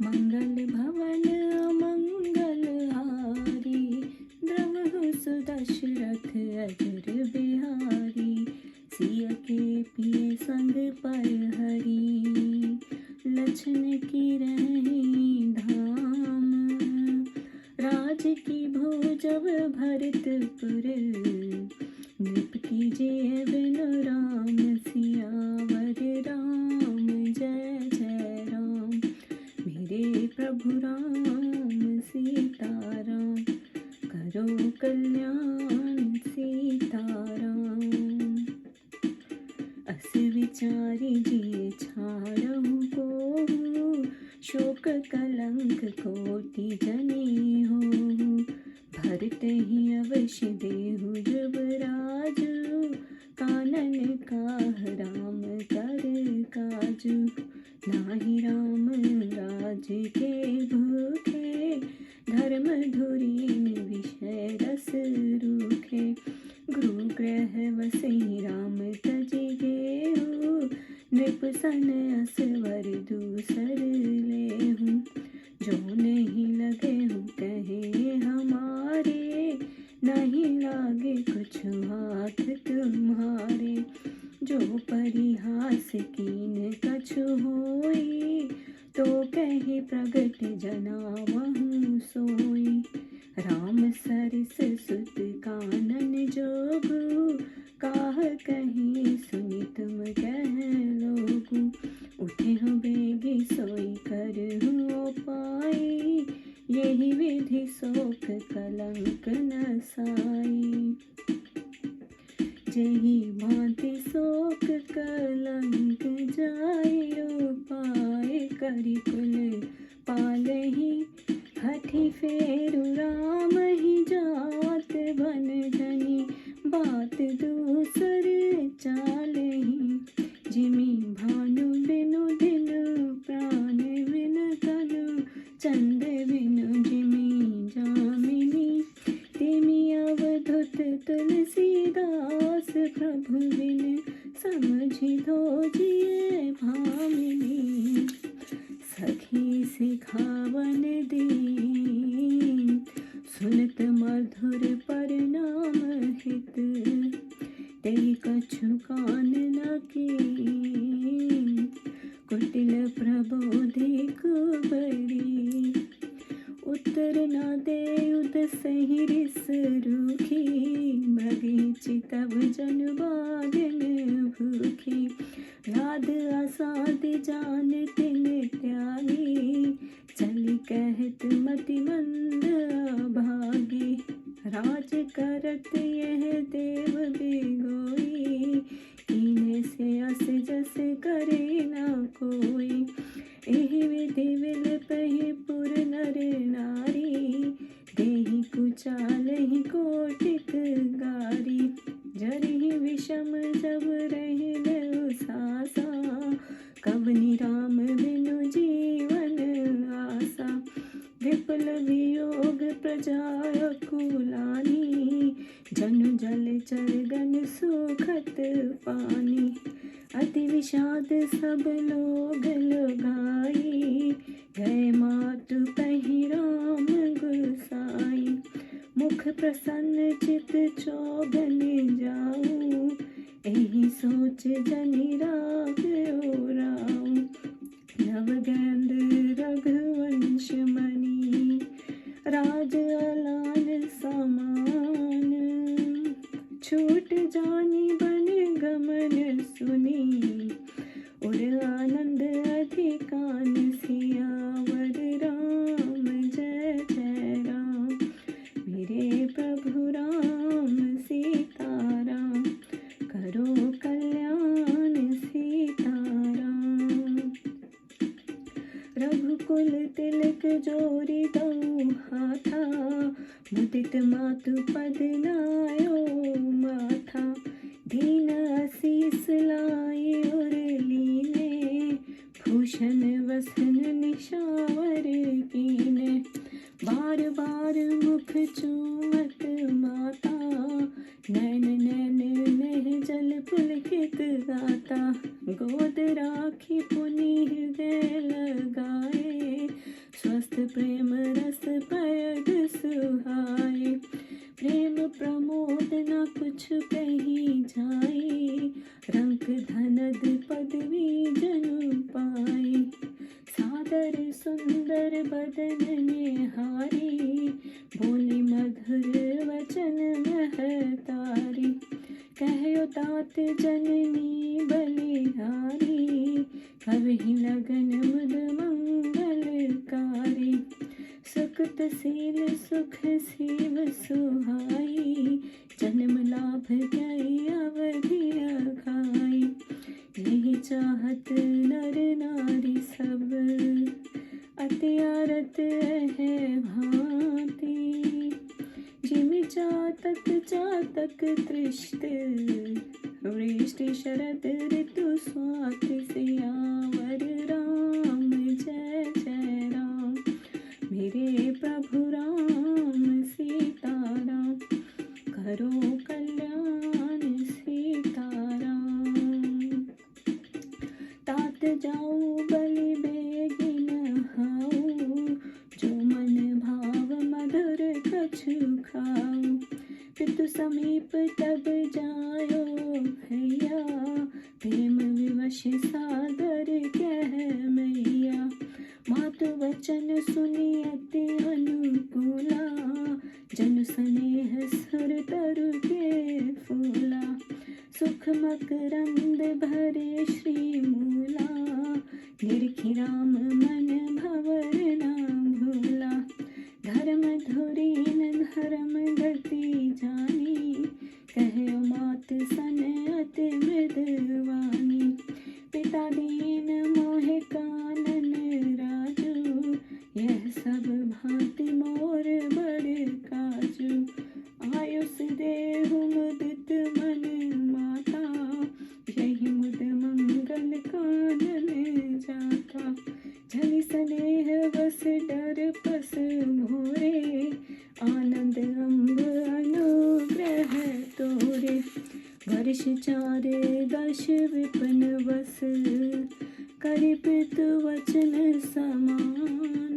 मंगल भवन अमंगल हारी, द्रवहु सुदशरथ अजर बिहारी। सिय के पिय संग पर हरि, लछन की रही धाम। राज की भोजव भरतपुर, नृप कीजिए बिनु राम। सियावर राम जय जय राम, मेरे प्रभु राम सीताराम। करो कल्याण सीताराम, अस विचारी जिय छाड़हु को। शोक कलंक कोटि जनी हो, भरत ही अवश्य देहु जुबराजु। कानन काह राम कर काजु, नाहि राम राज के भूखे। धर्म धुरीन विषय रस रूखे, गुरु ग्रह वसई राम तजि गेहु। नृप सन असवर दूसर लेहु, जो नहीं लगे हूँ कहे हमारे। नहीं लागे कुछ हाथ तुम्हारे, जो परिहास कीन कछु होई। तो कहे प्रगट जनावहु सोई, राम सरिस सुत कानन जोगु। काह कहीं सुनि तुम कह लोगु, उठे हो बेगी सोई करहु पाई। यही विधि शोक कलंक नसाई, जेहि भांति शोक कलंक जाइयो पाए। करि कुल पालहि हठि फेरु, राम ही जात बन धनी। बात दूसर चालहि, जिमि भानु बिनु दिनु। प्राण बिनु तनु, चंद बिनु जिमि जामिनी। तिमि अवधूत तुलसीदास, प्रभु बिनु समझि धोजिए भामिनी। सखी सिखावन दीन, सुनत मधुर परिणाम हित। तेहि कछु कान न कीन, कुटिल प्रबोधि कुबरी। उत्तर न देउद सहि रिस रूखी, मरीचि तब जन बाधिन भूखी। व्याध असाध जान तिन त्यागी, चली कहत मति मंद अभागी। राज करत यह देव बिगोई, कीन्हे से अस जस करे न कोई। एहि विधि विलपहि पुर नर नारी, देहि कुचालहि कोटिक गारी। जरिहि विषम जब रहिल सासा, कवनि राम बिनु जीवन आसा। विपुल वियोग प्रजा अकुलानी, जनु जल चरगन सुखत पानी। अति विषाद सब लोग लगाई, गए मातु पहि राम गुसाई। मुख प्रसन्न चित चौबन जाऊं, एहि सोच जनि राग ओराऊं। नवगंध रघुवंश मणि, राज अलान समान। छूट जानी बन गमन सुनी, उर आनंद अधिकान। सियावर राम जय जय राम, मेरे प्रभु राम सीताराम। करो कल्याण सीताराम, रघुकुल तिलक जोरी दऊ हाथा। मुदित मातु पद नायो माथा, दीन आशीष लाई और लीने। भूषण वसन निशावर कीने, बार बार मुख चूमत माता। नैन नैन नह जल पुलकित गाता, गोद राखी पुनि हृदय लगाए। सुंदर बदन निहारी, बोली मधुर वचन महतारी। कहो तात जननी बलिहारी, कवि लगन मुद मंगलकारी। सुकृत सील सुख सीव सुहाई, जन्म लाभ गई अवधि अघाई। यही चाहत नर नारी सब, अति आरत है भांति। जिमि चातक चातक त्रिष्ट, वृष्टि शरद ऋतु स्वाति। सियावर राम जय जय राम, मेरे प्रभु राम सीताराम। करो कल्याण सीताराम। तात जाऊ बलि बेगिन हाऊ, जो मन भाव मधुर कछु खाऊ। पितु समीप तब जायो भैया, प्रेम विवश सादर कह मैया। मातु वचन सुनी अति अनुकूला, जन स्नेह सुर तरु के फूला। सुख मकरंद भरे श्री मूला, निरखि राम मन भवर न भूला। धर्म धुरीन धर्म गति जानी, कहो मात सन अति मृदवानी। पिता दीन मोहे कानन राजू, यह सब भांति मोर बड़ काजू। आयुष देहु मुदित मन माता, यही मुद मंगल कानन जाता। जनि स्नेह बस डर पस भोरे, आनंद अम्ब अनुग्रह तोरे। वर्ष 4 दश विपिन बस, करि पितु वचन समान।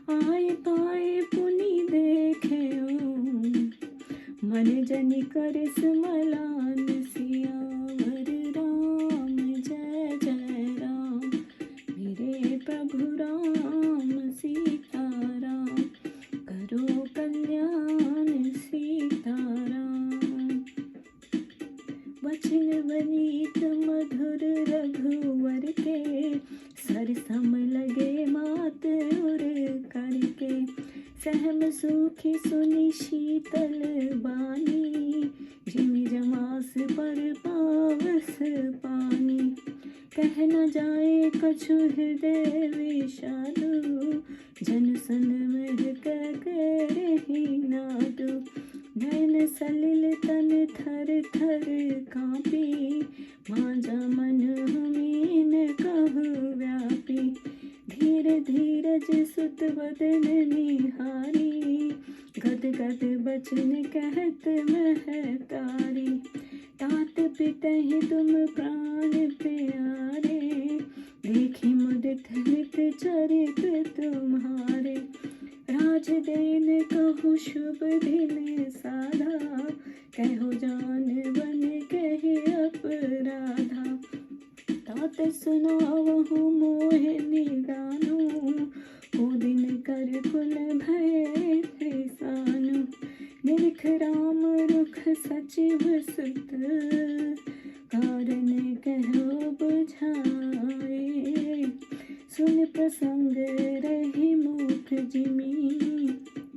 आय पाए पुनि देखे, मन जनि कर स्मलान। सियावर राम जय जय राम, मेरे प्रभु राम सीताराम। करो कल्याण सीताराम। वचन वनीत मधुर रघुवर के, सर सम लगे मात उर करके। सहम सुखी सुनी शीतल बानी, जिमि जमास पर पावस पानी। कह न जाए कछु हृदय विषादु, जन सन मृग रही नादु। नयन सलिल तन थर थर कांपी, मांजा मन हुमीन कहु व्यापी। धीर धीरज सुत बदन निहारी, गद गद बचन कहत महतारी। तात पितहि तुम प्राण प्यारे, देखी मुदित हित चरित तुम्हारे। राज देन कहु शुभ दिन साधा, कहो जान बन कहे अपराधा। तात सुनावहु मोहि निदानु, ओ दिन कर कुल भय त्रिसानु। निरख राम रुख सचिव सुत, कारण कहो बुझाए। सुन प्रसंग रही मुख जिमी,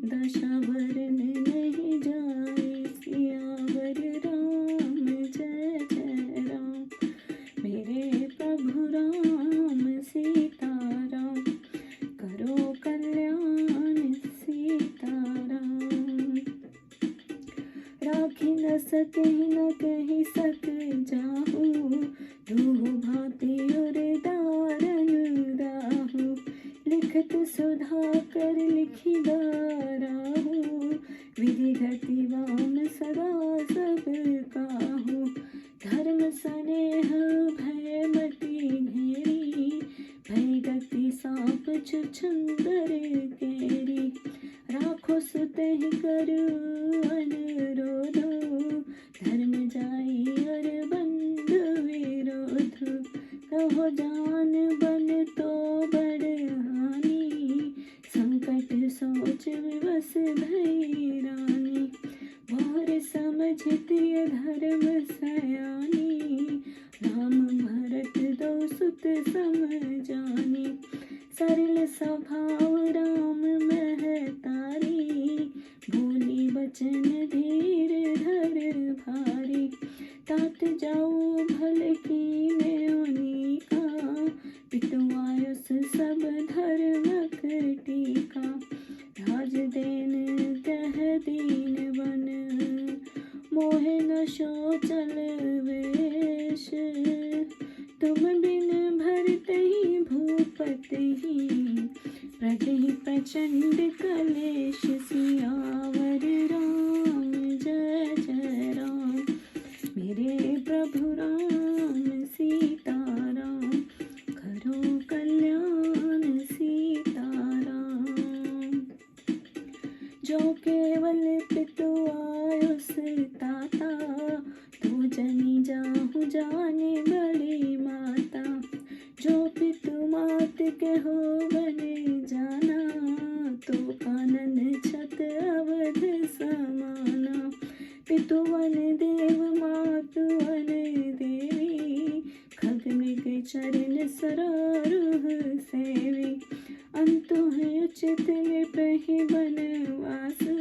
दशा वरन नहीं जाए। सियावर राम जय जय राम, मेरे प्रभु राम सीताराम। करो कल्याण सीताराम। राखी न सके न कही सक जाहू, दूह भांति उर दारन दाहू। लिखत सुधा कर लिखी दाराहू, विधि गति वाम सदा सब काहू। धर्म स्नेह भय मति घेरी, भय गति सांप छुछुंदर केरी। राखो सुतहि करु अनुरोधो, धर्म जाई और बंधु विरोध। कहो जान बन तो बड़ हानि, राज विवश धई रानी, भौर समझित ये धर्म सयानी, राम भरत दो सुत सम जानी, सरल स्वभाव राम महतारी, बोली बचन धीर धर भारी, तात जाओ भल कीने उनिका, पिटवायस सब धर्मक टीका, राज देन तह दीन बन, मोहे न शोचल वेश, तुम बिन भरतहि भूपतहि, प्रजहि प्रचंड कलेश, सियावर राम जय जय राम, मेरे प्रभु राम सीता राम, करो कल्याण सीता राम, जो केवल पितु आयुष ताता, तो जनी जाहु जाने बड़ी माता, जो पितु मात के हो बने जाना, तो कानन छत अवध समाना, पितु वन देव मातु वन देवी, खग मृग चरण सरारुह सेवी, अंतु है उचित निपहि बनवासु,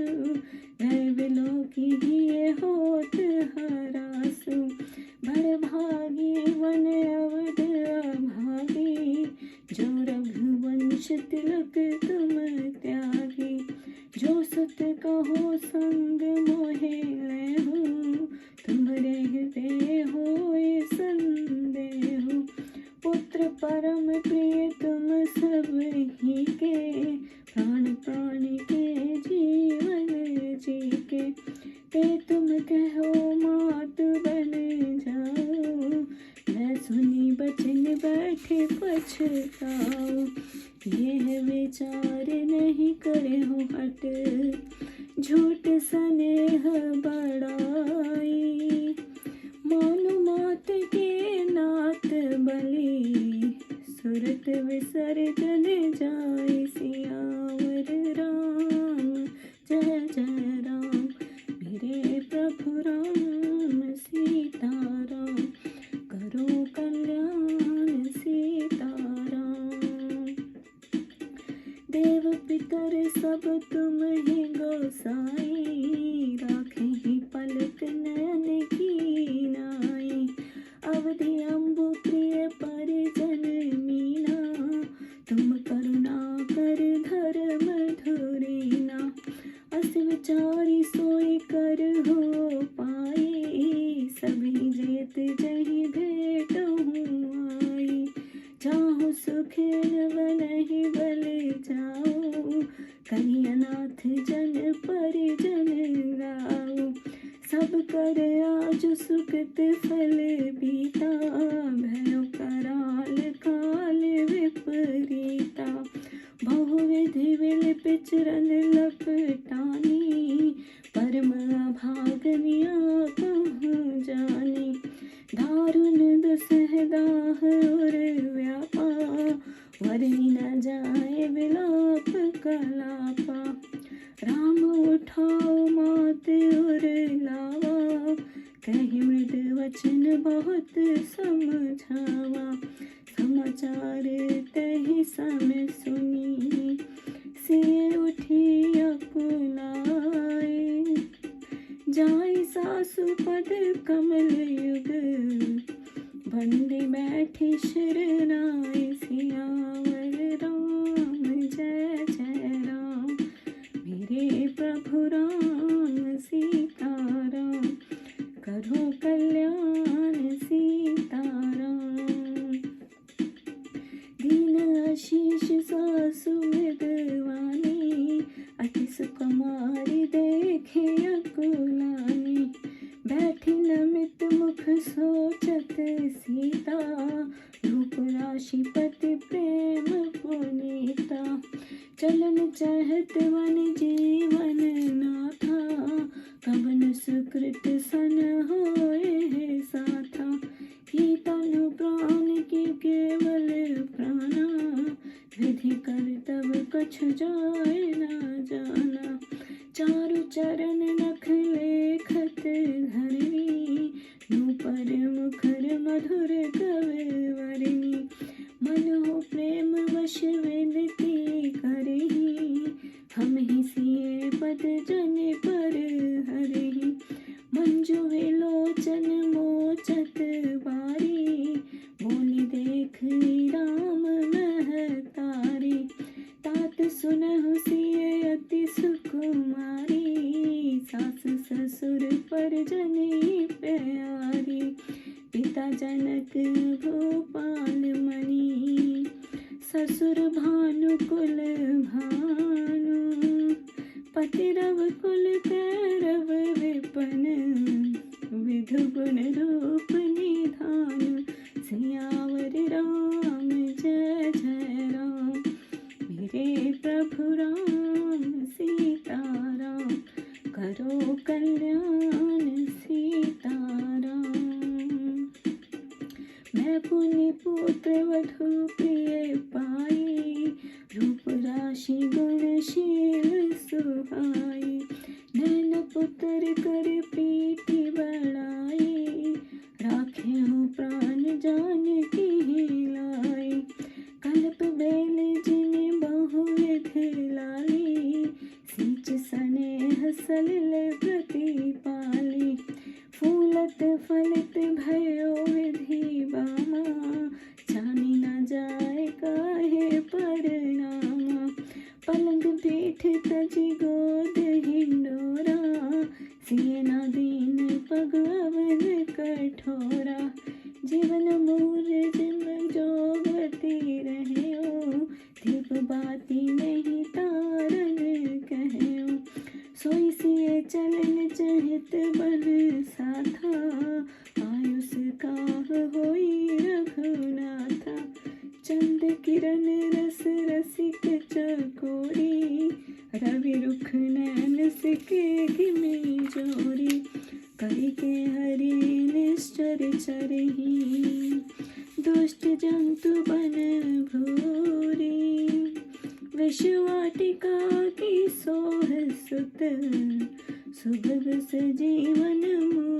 भय विलोकी हिये होत हरासु, बड़ भागी वन अवध अभागी, जो रघुवंश तिलक तुम त्यागी, जो सुत कहो संग मोहे लेहु, तुम रहते होए संदेहु, पुत्र परम प्रिय तुम सब ही के, प्राण प्राण के जीवन जी के, ते तुम कहो मात बन जाओ, मैं सुनी बचन बैठे पछताओ, यह विचार नहीं करे हो हट, झूठ स्नेह बड़ाई, मानु मात के नात बलि, सुरत विसर्जन जाय, सियावर राम जय जय राम, मेरे प्रभु राम सीता राम, करो कल्याण सीता राम, देव पितर सब तुम ही गोसाई, राखे ही पलक नैन की नाई, अवधि अम्बु प्रिय परिजन मीना, तुम करुणा कर धर्म धुरीना, अस विचारी सोई कर हो पाई, सभी जेत जहि भेट आई, जाहु सुखेन वनहि बल जाओ, कहि अनाथ जन परिजन गाओ, सब कर आज सुकृत फल बीता, भयो कराल काल विपरीता, बहुविधि विलप चरण लपटानी, परम अभागनिया कहूँ जानी, दारुण दुसह दाह और व्यापा, वरहि न जाए विलाप कलापा, राम उठाओ मात और लावा, कहि मृद वचन बहुत समझावा, समाचार तहि सम सुनी, सिय उठी अकुलाए, जाय सासु पद कमल युग, बंदी बैठी शरणाई, सियावर राम जय जय राम, मेरे प्रभु राम सीता राम, करो कल्याण सीता राम, दीन आशीष सासु मृदवानी, अति सुकुमारी देखे अकुलानी, बैठी नमित मुख सोचत सीता, रूप राशि पति प्रेम पुनीता, चलन चहत वन जीवन नाथा, कवन सुकृत सन होए साथा, की तनु प्राण की केवल प्राणा, विधि कर तब कछु जाए न जाना। प्रेम वश विनती करही, हम ही सिए पद जन पर हरहि। मंजु विलोचन मोचत बारी, बोली देख राम महतारी। तात सुनहु सिए अति सुकुमारी, सास ससुर परिजनी प्यारी। पिता जनक भूपाल मणि, ससुर भानुकुल भानु। पति रघुकुल कैरव विपन, विधु गुण रूप निधान। सियावर राम जय जय राम, मेरे प्रभु राम सीताराम। करो कल्याण सीताराम। मैं पुनि पुत्र वधु प्रिय पाई, रूप राशि गुणशील सुहाई। नैन पुत्र कर प्रीति बढ़ाई, राखे हूँ प्राण जानकी लाई। कल्प बेल जिन बहुविधि लाली, सींच स्नेह सलिल प्रतिपाली। फूलत फलत भयो विधि बामा, जानी न जाए काहे परिणामा। पलंग पीठ तजी गोद हिंडोरा, सिए न दीन पग अवन कठोरा। जीवन मूर जिम जोगवती रहो, दीप बाती नहीं तारन कहो। सोई सिए चलन चहित बन साथा, आयुष काह होई रघुनाथा। चंद किरण रस रसिक चकोरी, रवि रुख नैन सिके घिमी जोरी। करी के हरि निश्चर चरही, दुष्ट जंतु बन भूरी। विषवाटिका की सोह सुत, सुभग सजीवन मूर।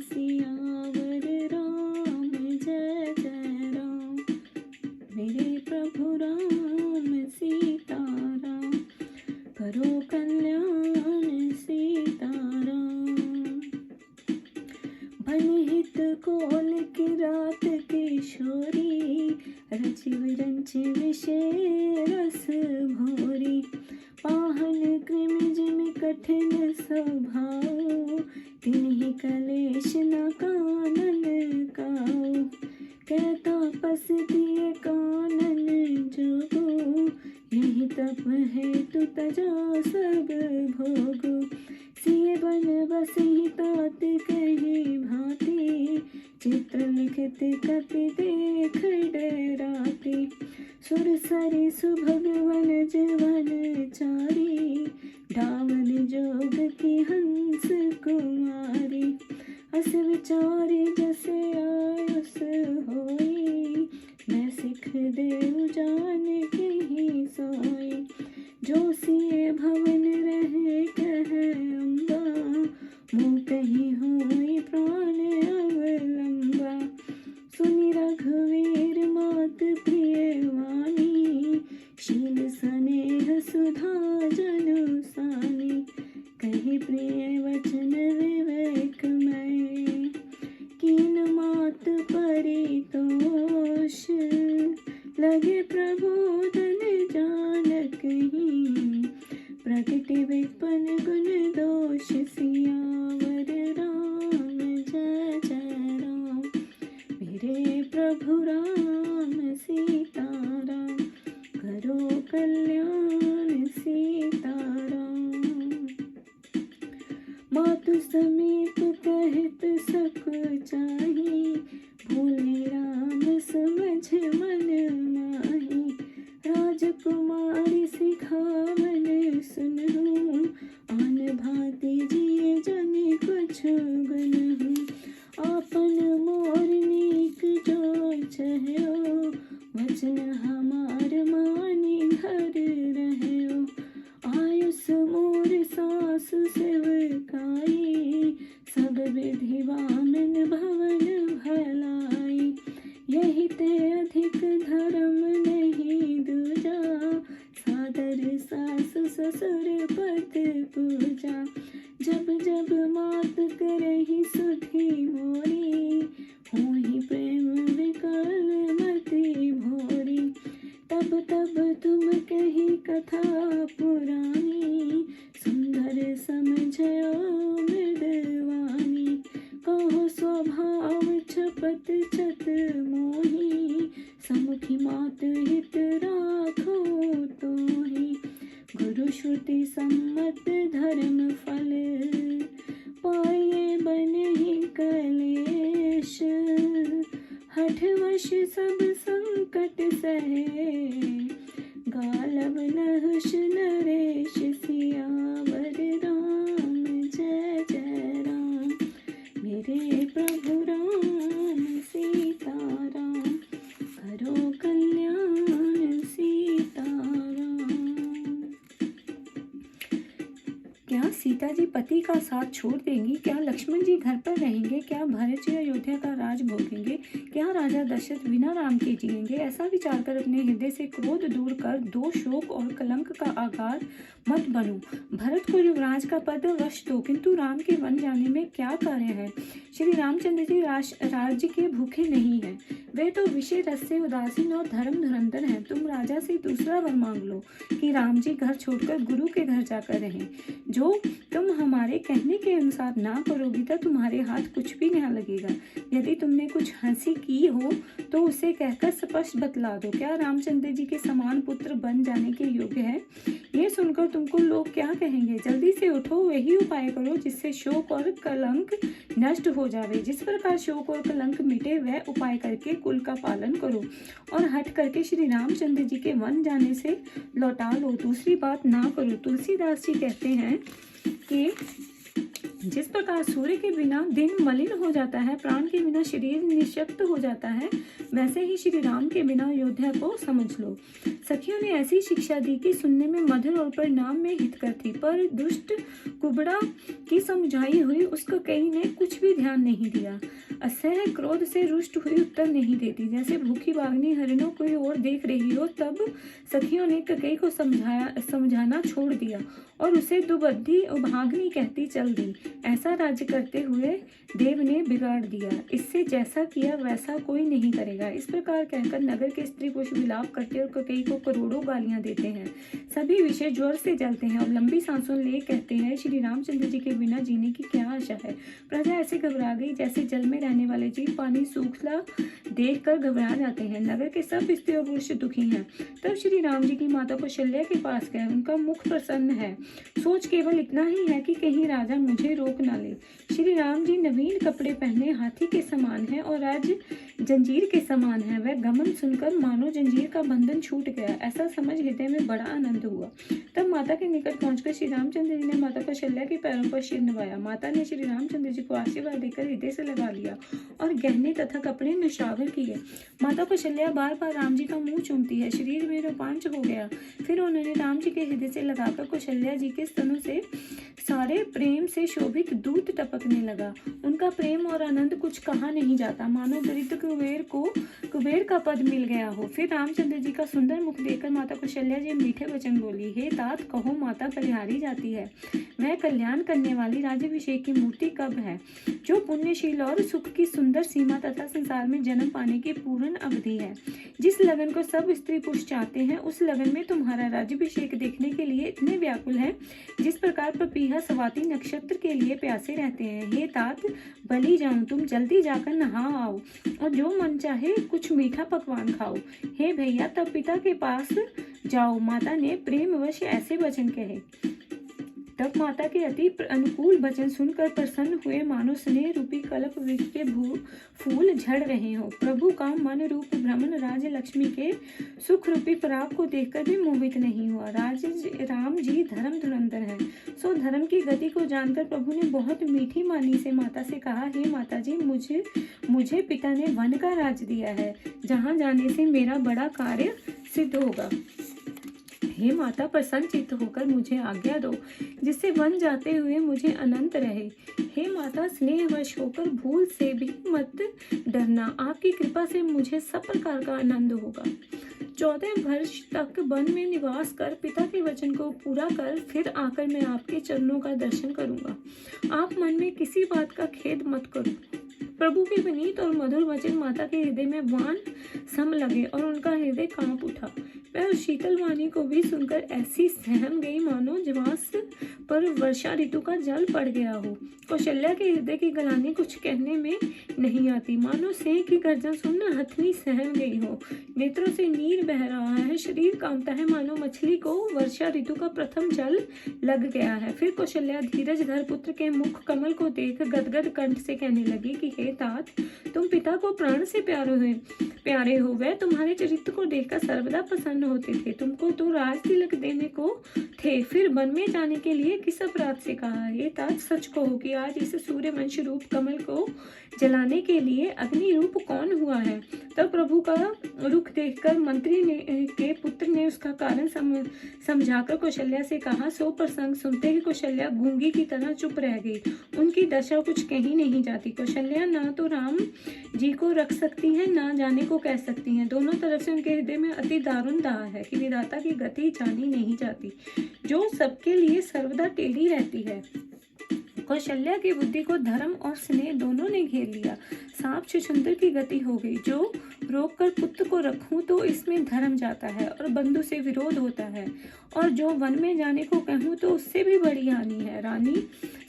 सियावर राम जय जय राम, मेरे प्रभु राम सीताराम। करो कल्याण सीताराम। बनहित कोल की रात किशोरी, रचि विरंचि विषय रस भोरी। पाहन कृमि जिमि कठिन स्वभाव, तिन्हि कलेश न कानन काऊ। कै तापस दिए कानन जोगु, यही तप हेतु तजा सब भोगु। सिए बन बसहि तात कही भांति, चित्र लिखित कपि देख डराती। सुरसरि सुभगवन जवन चारी, डावन जोग की हंस कुमारी। अस विचारी जसे आयुष होई, मैं सिख देव जान के ही सोई। जो सिए भवन रहे कह अम्बा, मुँह कही होई प्राण अवलंबा। सुनि रघुवीर मात प्रिय वाणी, शील स्नेह सुधा जनु सानी। कही प्रिय वचन विवेकमय, कीन मात परितोष। लगे प्रबोधन जानकहि, प्रगति विपन गुण दोष। सियावर राम जय जय राम, मेरे प्रभु राम सीताराम। करो कल्याण सीताराम। मातु समीप कहत सक चाही, भूले राम समझ मन माही। राजकुमारी सिखावन सुनहु, आन भांति जिए जनि कुछ गुनहु। आपन मोर नीक जो चहयो, वचन हमार मानी घर रहयो। आयुष मोर सास सेवकाई, सब विधि वामन भवन भलाई। यही ते अधिक धर्म नहीं ससुर पद पूजा। जब जब मात करही सुधी मोरी, होहि प्रेम विकल मति भोरी। तब तब तुम कही कथा पुरानी, सुंदर समझयो मृदवानी। कहो स्वभाव छपत छत मोही, समुखी मात हित राखो तोहि। गुरु श्रुति सम्मत धर्म फल, पाये बनहि कलेश। हठवश सब संकट सहे, गालव नहुष नरेश। सियावर राम जय जय राम, मेरे प्रभु राम सीताराम। करो कल्याण सीताराम। क्या सीता जी पति का साथ छोड़ देंगी? क्या लक्ष्मण जी घर पर रहेंगे? क्या भरत जी अयोध्या का राज भोगेंगे? क्या राजा दशरथ बिना राम के जिएंगे? ऐसा विचार कर अपने हृदय से क्रोध दूर कर दो शोक और कलंक का आगार मत बनो। भरत को युवराज का पद वश दो, किंतु राम के वन जाने में क्या कार्य है? श्री रामचंद्र जी राज्य के भूखे नहीं हैं, वे तो विषय रस से उदासीन और धर्म धुरंधर हैं। तुम राजा से दूसरा वर मांग लो कि राम जी घर छोड़कर गुरु के घर जाकर रहें। जो तुम हमारे कहने के अनुसार ना करोगी तो तुम्हारे हाथ कुछ भी नहीं लगेगा। यदि तुमने कुछ हंसी की हो तो उसे कहकर स्पष्ट बतला दो। क्या रामचंद्र जी के समान पुत्र बन जाने के योग्य है? ये सुनकर तुमको लोग क्या कहेंगे? जल्दी से उठो, वही उपाय करो जिससे शोक और कलंक नष्ट हो जावे। जिस प्रकार शोक और कलंक मिटे वह उपाय करके कुल का पालन करो और हट करके श्री रामचंद्र जी के वन जाने से लौटा लो। दूसरी बात ना करो। तुलसीदास जी कहते हैं कि जिस प्रकार सूर्य के बिना दिन मलिन हो जाता है, प्राण के बिना शरीर निःशक्त हो जाता है, वैसे ही श्री राम के बिना अयोध्या को समझ लो। सखियों ने ऐसी शिक्षा दी कि सुनने में मधुर और परिणाम में हितकर थी, पर दुष्ट कुबड़ा की समझाई हुई उसको कहीं ने कुछ भी ध्यान नहीं दिया। असह्य क्रोध से रुष्ट हुई उत्तर नहीं देती। जैसे भूखी बाघनी हरिणों की ओर देख रही हो, तब सखियों ने ककई को समझाना छोड़ दिया और उसे दुबद्धी उभागनी कहती चल दी। ऐसा राज्य करते हुए देव ने बिगाड़ दिया, इससे जैसा किया वैसा कोई नहीं करेगा। इस प्रकार कहकर नगर के स्त्री पुरुष विलाप करते और ककई को करोड़ों गालियां देते हैं। सभी विषय ज्वर से जलते हैं और लंबी सांसों ले कहते हैं, श्री रामचंद्र जी के बिना जीने की क्या आशा है। प्रजा ऐसे घबरा गई जैसे जल में रहने वाले जीव पानी सूखला देखकर घबरा जाते हैं। नगर के सब स्त्री और पुरुष दुखी हैं। तब श्री राम जी की माता कौशल्या के पास गए। उनका मुख प्रसन्न है, सोच केवल इतना ही है कि कहीं राजा मुझे रोक न ले। श्री राम जी नवीन कपड़े पहने हाथी के समान हैं और आज जंजीर के समान है। वह गमन सुनकर मानो जंजीर का बंधन छूट गया, ऐसा समझ हृदय में बड़ा आनंद हुआ। तब माता के निकट पहुंचकर श्री रामचंद्र जी ने माता कौशल्या के पैरों पर सिर नवाया। माता ने श्री रामचंद्र जी को आशीर्वाद देकर हृदय से लगा लिया और गहने तथा कपड़े निशावर किए। माता कौशल्या बार बार राम जी का मुंह चूमती है। शरीर में रोमांच हो गया। फिर उन्होंने राम जी के हृदय से लगाकर कौशल्या जी के स्तनों से सारे प्रेम से शोभित दूध टपकने लगा। उनका प्रेम और आनंद कुछ कहा नहीं जाता, मानो दरिद्र कुबेर का पद मिल गया हो। फिर रामचंद्र जी का सुंदर मुख देखकर माता कौशल्या जी मीठे वचन बोली, हे तात कहो माता कल्याणी जाती है। वह कल्याण करने वाली राज्याभिषेक की मूर्ति कब है, जो पुण्यशील और सुख की सुंदर सीमा तथा संसार में जन्म पाने की पूर्ण अवधि है। जिस लगन को सब स्त्री पुरुष चाहते हैं, उस लगन में तुम्हारा राज्याभिषेक देखने के लिए इतने व्याकुल है जिस प्रकार पपीहा स्वाति नक्षत्र के लिए प्यासे रहते हैं। हे तात बलि जाऊं, तुम जल्दी जाकर नहा आओ और जो मन चाहे कुछ मीठा पकवान खाओ। हे भैया तब पिता के पास जाओ। माता ने प्रेमवश ऐसे वचन कहे। तब माता के अति अनुकूल वचन सुनकर प्रसन्न हुए, मानो स्नेह रूपी कल्प वृक्ष के फूल झड़ रहे हो। प्रभु का मन रूप भ्रमण राज लक्ष्मी के सुख रूपी पराग को देखकर भी मोहित नहीं हुआ। राम जी धर्म धुरंधर हैं, सो धर्म की गति को जानकर प्रभु ने बहुत मीठी वाणी से माता से कहा, हे माता जी, मुझे पिता ने वन का राज दिया है, जहाँ जाने से मेरा बड़ा कार्य सिद्ध होगा। हे माता प्रसन्न चित्त होकर मुझे आज्ञा दो, जिससे वन जाते हुए मुझे अनंत रहे। हे माता स्नेहवश होकर भूल से भी मत डरना, आपकी कृपा से मुझे सब प्रकार का आनंद होगा। 14 वर्ष तक वन में निवास कर पिता के वचन को पूरा कर फिर आकर मैं आपके चरणों का दर्शन करूंगा। आप मन में किसी बात का खेद मत करो। प्रभु के विनीत और मधुर वचन माता के हृदय में बाण सम लगे और उनका हृदय कांप उठा। वह उस शीतल वाणी को भी सुनकर ऐसी सहम गई मानो जवास पर वर्षा ऋतु का जल पड़ गया हो। कौशल्या के हृदय की गलानी कुछ कहने में नहीं आती, मानो सिंह की गर्जन सुन हथनी सहम गई हो। नेत्रों से नीर बह रहा है, शरीर कांपता है, मानो मछली को वर्षा ऋतु का प्रथम जल लग गया है। फिर कौशल्या धीरज धर पुत्र के मुख कमल को देख गदगद कंठ से कहने लगी कि हे तात, तुम पिता को प्राण से प्यारे हो। वह तुम्हारे चरित्र को देखकर सर्वदा प्रसन्न होते थे। तुमको तो राज तिलक देने को थे, फिर वन में जाने के लिए किस अपराध से कहा? ये तात, सच कहो कि आज इस सूर्यवंश रूप कमल को जलाने के लिए अग्नि रूप कौन हुआ है? तब प्रभु का रुख देखकर मंत्री के पुत्र ने उसका कारण समझाकर कौशल्या से कहा। सो प्रसंग सुनते ही कौशल्या गूंगी की तरह चुप रह गई। उनकी दशा कुछ कही नहीं जाती। कौशल्या ना तो राम जी को रख सकती है, ना जाने को कह सकती हैं। दोनों तरफ से उनके हृदय में अति दारुण दाह है कि विधाता की गति जानी नहीं जाती, जो सबके लिए सर्वदा टेढ़ी रहती है। कौशल्या की बुद्धि को धर्म और स्नेह दोनों ने घेर लिया। सांप छुछुंदर की गति हो गई। जो रोक कर पुत्र को रखूं तो इसमें धर्म जाता है और बंधु से विरोध होता है, और जो वन में जाने को कहूं तो उससे भी बड़ी हानि है। रानी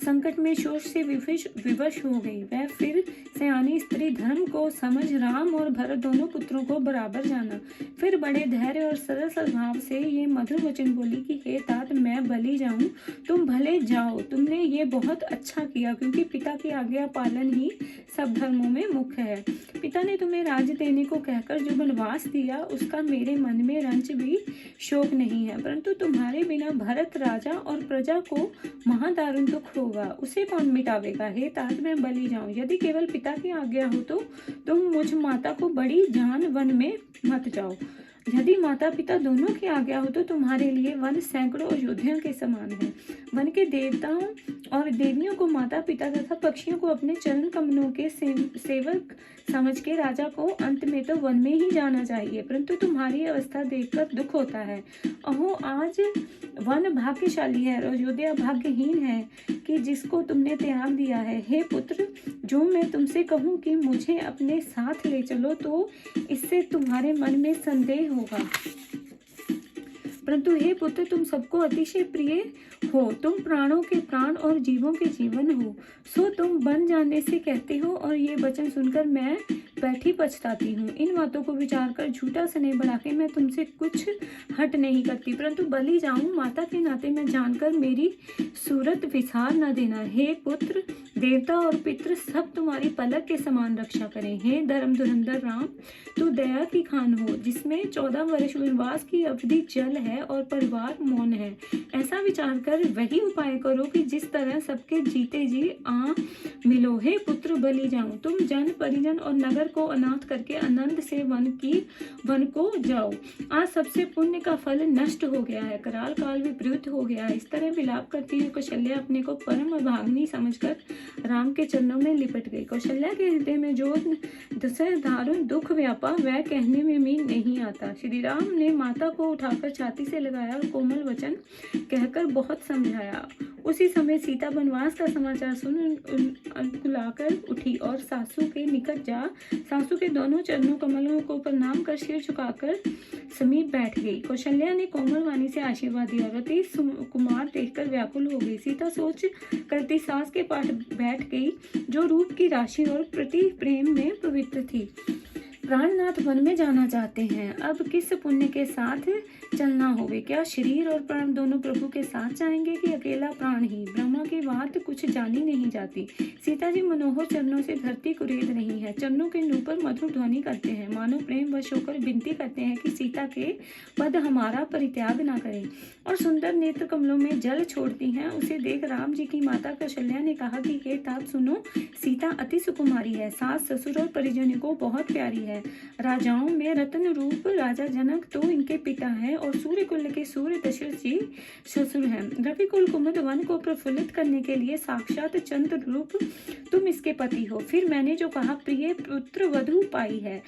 संकट में शोष से विवश हो गई। वह फिर सयानी स्त्री धर्म को समझ राम और भरत दोनों पुत्रों को बराबर जाना। फिर बड़े धैर्य और सरल स्वभाव से ये मधुर वचन बोली कि हे तात, मैं बलि जाऊं, तुम भले जाओ। तुमने ये बहुत अच्छा किया, क्योंकि पिता की आज्ञा पालन ही सब धर्मों में मुख्य है। पिता ने तुम्हें राज्य देने को कहकर जो वनवास दिया, उसका मेरे मन में रंच भी शोक नहीं है, परंतु तुम्हारे बिना भरत राजा और प्रजा को महादारुण दुख होगा। उसे कौन मिटावेगा? हे तात, मैं बलि जाऊं। यदि केवल पिता की आज्ञा हो तो तुम मुझ माता को बड़ी जान वन में मत जाओ। यदि माता पिता दोनों की आज्ञा हो तो तुम्हारे लिए वन सैकड़ों अयोध्या के समान है। वन के देवताओं और देवियों को माता पिता तथा पक्षियों को अपने चरण कमलों के सेवक समझ के राजा को अंत में तो वन में ही जाना चाहिए, परंतु तुम्हारी अवस्था देखकर दुख होता है। अहो, आज वन भाग्यशाली है और अयोध्या भाग्यहीन है कि जिसको तुमने त्याग दिया है। हे पुत्र, जो मैं तुमसे कहूँ कि मुझे अपने साथ ले चलो तो इससे तुम्हारे मन में संदेह होगा, परंतु हे पुत्र, तुम सबको अतिशय प्रिय हो। तुम प्राणों के प्राण और जीवों के जीवन हो। सो तुम बन जाने से कहते हो, और ये वचन सुनकर मैं बैठी पछताती हूँ। इन बातों को विचार कर झूठा स्नेह बढ़ा के मैं तुमसे कुछ हट नहीं करती, परंतु बलि जाऊं माता के नाते मैं जानकर मेरी सूरत विसार न देना। हे पुत्र, देवता और पितृ सब तुम्हारी पलक के समान रक्षा करें। हे धर्म धुरंधर राम, तू दया की खान हो, जिसमें 14 वर्ष वनवास की अवधि जल है और परिवार मौन है। ऐसा विचार कर वही उपाय करो कि जिस तरह सबके जीते जी आ मिलो। हे पुत्र, बलि जाऊं, तुम जन परिजन और नगर को अनाथ करके आनंद से वन को जाओ। आज सबसे पुण्य का फल नष्ट हो गया है, कराल काल विपरीत हो गया है। इस तरह विलाप करती हुई कौशल्या अपने को परम अभाग्नी समझकर राम के चरणों में लिपट गई। कौशल्या के हृदय में जो दारुण दुख व्यापा वह कहने में भी नहीं आता। श्री राम ने माता को उठाकर छाती से लगाया और कोमल वचन कहकर बहुत समझाया। उसी समय सीता वनवास का समाचार सुन कुलाकर उठी और सासू के निकट जा सासू के दोनों चरणों कमलों को प्रणाम कर सिर झुकाकर समीप बैठ गई। कौशल्या ने कोमल वाणी से आशीर्वाद दिया। रति कुमार देखकर व्याकुल हो गई। सीता सोच करती सास के पास बैठ गई, जो रूप की राशि और प्रति प्रेम में पवित्र थी। प्राणनाथ वन में जाना चाहते हैं, अब किस पुण्य के साथ चलना होवे? क्या शरीर और प्राण दोनों प्रभु के साथ जाएंगे कि अकेला प्राण ही? ब्रह्मा की बात कुछ जानी नहीं जाती। सीता जी मनोहर चरणों से धरती कुरेद रही है, चरणों के ऊपर मधुर ध्वनि करते हैं, मानो प्रेम वश होकर विनती करते हैं कि सीता के पद हमारा परित्याग ना करें, और सुंदर नेत्र कमलों में जल छोड़ती हैं। उसे देख राम जी की माता कौशल्या ने कहा कि हे तात सुनो, सीता अति सुकुमारी है, सास ससुर और परिजनों को बहुत प्यारी है। राजाओं में रत्न रूप राजा जनक तो इनके पिता हैं और सूर्य कुल के सूर्य दशरथ जी ससुर हैं। रवि कुल कुमुद वन को प्रफुल्लित करने के लिए साक्षात चंद्र रूप तुम इसके पति हो। फिर मैंने जो कहा, प्रिय पुत्र वधु पाई है,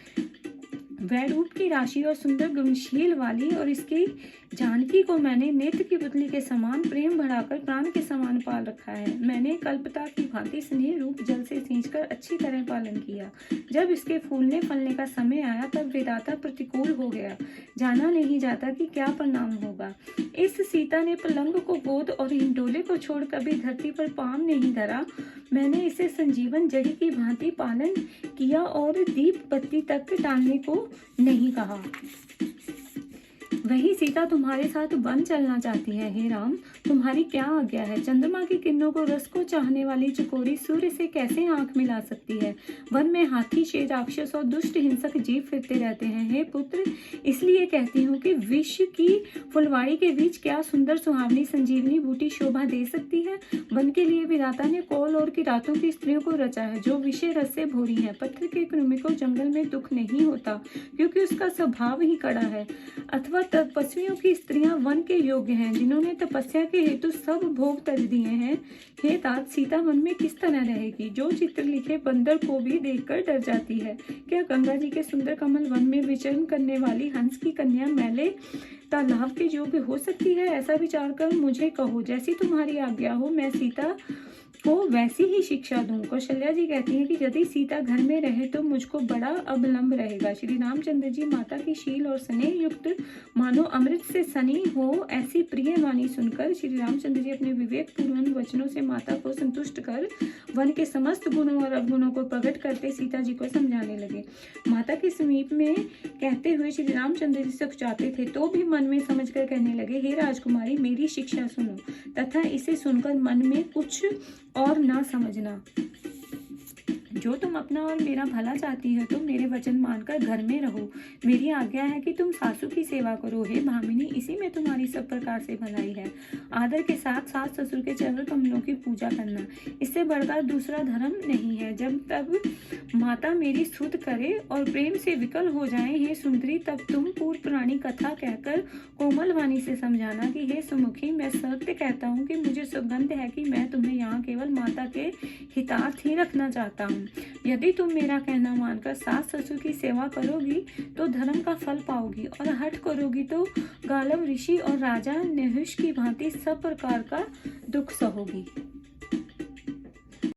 वह रूप की राशि और सुंदर गुणशील वाली और इसकी जानकी को मैंने नेत्र की पुतली के समान प्रेम बढ़ाकर प्राण के समान पाल रखा है। मैंने कल्पता की भांति स्नेह रूप जल से सींचकर अच्छी तरह पालन किया। जब इसके फूलने फलने का समय आया तब विधाता प्रतिकूल हो गया। जाना नहीं जाता कि क्या परिणाम होगा। इस सीता ने पलंग को गोद और हिंडोले को छोड़ कभी धरती पर पांव नहीं धरा। मैंने इसे संजीवन जड़ी की भांति पालन किया और दीप बत्ती तक टालने को नहीं कहा। वही सीता तुम्हारे साथ वन चलना चाहती है। हे राम, तुम्हारी क्या आज्ञा है। चंद्रमा की किरणों को रस को चाहने वाली चकोरी सूर्य से कैसे आंख मिला सकती है। वन में हाथी, शेर, राक्षस और दुष्ट हिंसक जीव फिरते रहते हैं। हे पुत्र, इसलिए कहती हूँ कि विश्व की फुलवाड़ी के बीच क्या सुंदर सुहावनी संजीवनी बूटी शोभा दे सकती है। वन के लिए विधाता ने कौल और किरातों की स्त्रियों को रचा है जो विषय रस से भोरी है। पत्थर के कृमि को जंगल में दुख नहीं होता क्योंकि उसका स्वभाव ही कड़ा है। अथवा तपस्वियों की स्त्रियां वन के योग्य हैं जिन्होंने तपस्या के हेतु सब भोग त्याग दिए हैं। हे तात, सीता वन में किस तरह रहेगी। जो चित्र लिखे बंदर को भी देखकर डर जाती है। क्या गंगा जी के सुंदर कमल वन में विचरण करने वाली हंस की कन्या मैले तालाब के योग्य हो सकती है। ऐसा विचार कर मुझे कहो, जैसी तुम्हारी आज्ञा हो मैं सीता को वैसी ही शिक्षा दूं। कौशल्या जी कहती हैं कि यदि सीता घर में रहे तो मुझको बड़ा अवलंब रहेगा। श्री रामचंद्र जी माता की शील और स्नेह युक्त मानो अमृत से सनी हो ऐसी प्रिय वाणी सुनकर श्री रामचंद्र जी अपने विवेक पूर्ण वचनों से माता को संतुष्ट कर वन के समस्त गुणों और अवगुणों को प्रकट करते सीता जी को समझाने लगे। माता के समीप में कहते हुए श्री रामचंद्र जी सकुचाते थे तो भी मन में समझकर कहने लगे, हे राजकुमारी, मेरी शिक्षा सुनो तथा इसे सुनकर मन में कुछ और ना समझना। जो तुम अपना और मेरा भला चाहती है तो मेरे वचन मानकर घर में रहो। मेरी आज्ञा है कि तुम सासू की सेवा करो। हे भामिनी, इसी में तुम्हारी सब प्रकार से भलाई है। आदर के साथ सास ससुर के चरण कमलों की पूजा करना, इससे बढ़कर दूसरा धर्म नहीं है। जब तब माता मेरी स्तुति करे और प्रेम से विकल हो जाए, हे सुंदरी, तब तुम पूर्व पुरानी कथा कहकर कोमल वाणी से समझाना कि हे सुमुखी, मैं सत्य कहता हूँ कि मुझे सुगंध है कि मैं तुम्हें यहाँ केवल माता के हितार्थ ही रखना चाहता हूँ। यदि तुम मेरा कहना मानकर सास ससुर की सेवा करोगी तो धर्म का फल पाओगी, और हठ करोगी तो गालव ऋषि और राजा नहुष की भांति सब प्रकार का दुख सहोगी।